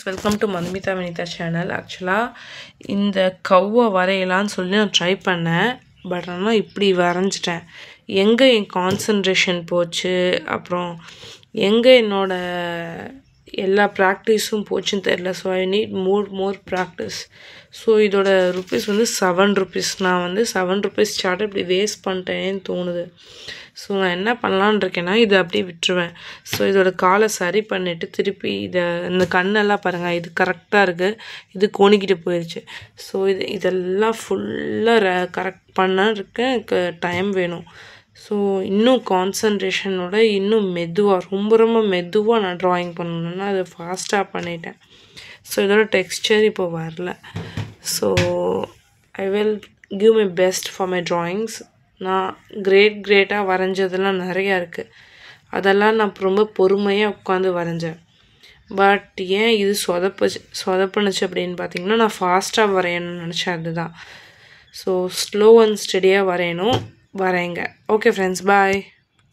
Welcome to Madhumitha Vinitha channel. ஆக்சுவலாக இந்த கவ்வை வரையலான்னு சொல்லி நான் ட்ரை பண்ணேன். பட் ஆனால் இப்படி வரைஞ்சிட்டேன். எங்கே என் கான்சன்ட்ரேஷன் போச்சு, அப்புறம் எங்கே என்னோடய எல்லா ப்ராக்டிஸும் போச்சுன்னு தெரில. So I need more practice. So இதோட ருப்பீஸ் வந்து 7 rupees. நான் வந்து 7 rupees சார்ட்டை இப்படி வேஸ்ட் பண்ணிட்டேன்னு தோணுது. ஸோ நான் என்ன பண்ணலான்னு இருக்கேன்னா, இதை அப்படியே விட்டுருவேன். ஸோ இதோட காலை சரி பண்ணிவிட்டு திருப்பி இந்த கண்ணெல்லாம் பாருங்கள், இது கரெக்டாக இருக்குது, இது கோணிக்கிட்டு போயிடுச்சு. ஸோ இதெல்லாம் ஃபுல்லாக கரெக்ட் பண்ணறதுக்கு எனக்கு டைம் வேணும். ஸோ இன்னும் கான்சன்ட்ரேஷனோட இன்னும் ரொம்ப மெதுவாக நான் ட்ராயிங் பண்ணணுன்னா அதை ஃபாஸ்ட்டாக பண்ணிட்டேன். ஸோ இதோட டெக்ஸ்சர் இப்போ வரல. So I will give my best for my drawings. நான் கிரேட்டாக வரைஞ்சதெல்லாம் நிறையா இருக்குது. அதெல்லாம் நான் ரொம்ப பொறுமையாக உட்காந்து வரைஞ்சேன். பட் ஏன் இது சொதப்புனுச்சு அப்படின்னு பார்த்தீங்கன்னா, நான் ஃபாஸ்ட்டாக வரையணும்னு நினச்சேன். அதுதான். ஸோ ஸ்லோ அண்ட் ஸ்டடியாக வரையணும். வரைங்க. ஓகே ஃப்ரெண்ட்ஸ், பாய்.